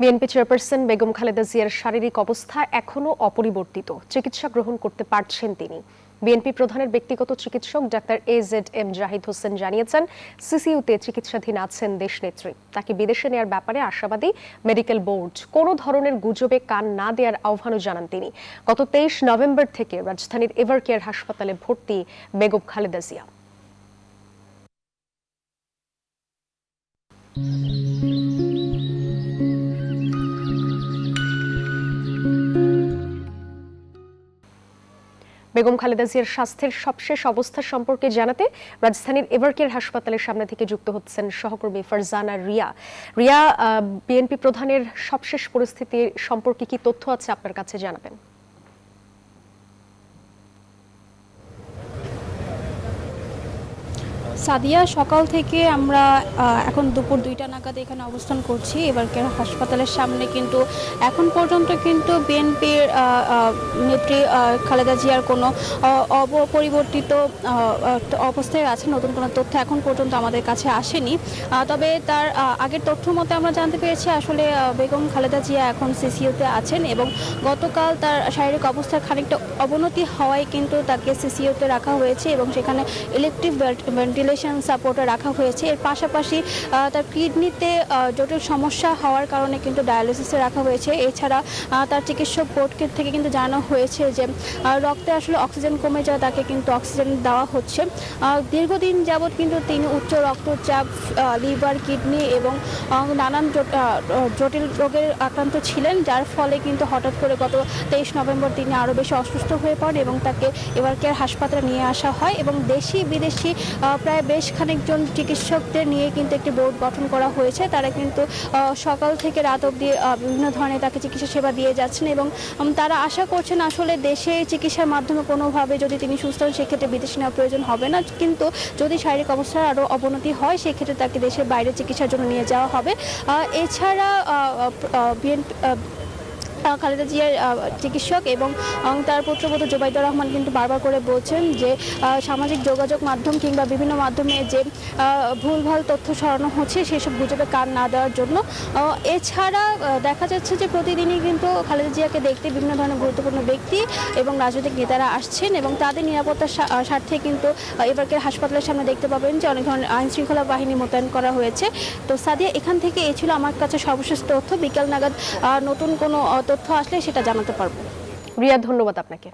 BNP chairperson Begum Khaleda জিয়ার শারীরিক অবস্থা এখনো অপরিবর্তিত, চিকিৎসা গ্রহণ করতে পারছেন তিনি। বিএনপি প্রধানের ব্যক্তিগত চিকিৎসক ডাক্তার AZM জাহিদ হোসেন জানিয়েছেন, সিসিইউতে চিকিৎসাধীন আছেন দেশনেত্রী। তাকে বিদেশে নেয়ার ব্যাপারে আশাবাদী মেডিকেল বোর্ড। কোনো ধরনের গুজবে কান না দেওয়ার আহ্বানও জানান তিনি। গত 23 নভেম্বর থেকে রাজধানীর এভারকেয়ার হাসপাতালে ভর্তি বেগম খালেদা জিয়া। বেগম খালেদা জিয়ার স্বাস্থ্যের সবশেষ অবস্থা সম্পর্কে জানাতে রাজধানীর এভারকেয়ার হাসপাতালের সামনে থেকে যুক্ত হচ্ছেন সহকর্মী ফারজানা রিয়া। বিএনপি প্রধানের সবশেষ পরিস্থিতি সম্পর্কে কি তথ্য আছে আপনার কাছে জানাবেন? সাদিয়া, সকাল থেকে আমরা এখন দুপুর 2টা নাগাদ এখানে অবস্থান করছি এভারকেয়ার হাসপাতালের সামনে। কিন্তু এখন পর্যন্ত কিন্তু বিএনপির নেত্রী খালেদা জিয়ার কোনো অপরিবর্তিত অবস্থায় আছে। নতুন কোনো তথ্য এখন পর্যন্ত আমাদের কাছে আসেনি। তবে তার আগের তথ্য মতে আমরা জানতে পেরেছি আসলে বেগম খালেদা জিয়া এখন সিসিইউতে আছেন এবং গতকাল তার শারীরিক অবস্থার খানিকটা অবনতি হওয়ায় কিন্তু তাকে সিসিইউতে রাখা হয়েছে এবং সেখানে ইলেকট্রিক ভেন্টিলেশন সাপোর্টে রাখা হয়েছে। এর পাশাপাশি তার কিডনিতে জটিল সমস্যা হওয়ার কারণে কিন্তু ডায়ালিসিসে রাখা হয়েছে। এছাড়া তার চিকিৎসক বোর্ড থেকে কিন্তু জানানো হয়েছে যে রক্তে আসলে অক্সিজেন কমে যায়, তাকে কিন্তু অক্সিজেন দেওয়া হচ্ছে। দীর্ঘদিন যাবৎ কিন্তু তিনি উচ্চ রক্তচাপ, লিভার, কিডনি এবং নানান জটিল রোগের আক্রান্ত ছিলেন, যার ফলে কিন্তু হঠাৎ করে গত 23 নভেম্বর তিনি আরও বেশি অসুস্থ হয়ে পড়েন এবং তাকে এভারকেয়ার হাসপাতালে নিয়ে আসা হয় এবং দেশি বিদেশি প্রায় বেশ খানিকজন চিকিৎসকদের নিয়ে কিন্তু একটি বোর্ড গঠন করা হয়েছে। তারা কিন্তু সকাল থেকে রাত অবধি বিভিন্ন ধরনের তাকে চিকিৎসা সেবা দিয়ে যাচ্ছেন এবং তারা আশা করছেন আসলে দেশে চিকিৎসার মাধ্যমে কোনোভাবে যদি তিনি সুস্থ হন সেক্ষেত্রে বিদেশে নেওয়ার প্রয়োজন হবে না, কিন্তু যদি শারীরিক অবস্থার আরও অবনতি হয় সেক্ষেত্রে তাকে দেশের বাইরে চিকিৎসার জন্য নিয়ে যাওয়া হবে। এছাড়া বিএনপি খালেদা জিয়ার চিকিৎসক এবং তার পুত্রবধূ জুবাইদুর রহমান কিন্তু বারবার করে বলছেন যে সামাজিক যোগাযোগ মাধ্যম কিংবা বিভিন্ন মাধ্যমে যে ভুলভাল তথ্য ছড়ানো হচ্ছে সেসব গুজবে কান না দেওয়ার জন্য। এছাড়া দেখা যাচ্ছে যে প্রতিদিনই কিন্তু খালেদা জিয়াকে দেখতে বিভিন্ন ধরনের গুরুত্বপূর্ণ ব্যক্তি এবং রাজনৈতিক নেতারা আসছেন এবং তাদের নিরাপত্তার স্বার্থে কিন্তু এভারকেয়ার হাসপাতালের সামনে দেখতে পাবেন যে অনেক ধরনের আইন শৃঙ্খলা বাহিনী মোতায়েন করা হয়েছে। তো সাদিয়া, এখান থেকে এই ছিল আমার কাছে সর্বশেষ তথ্য। বিকেল নাগাদ নতুন কোনো তথ্য আসলে সেটা জানাতে পারবো। রিয়া, ধন্যবাদ আপনাকে।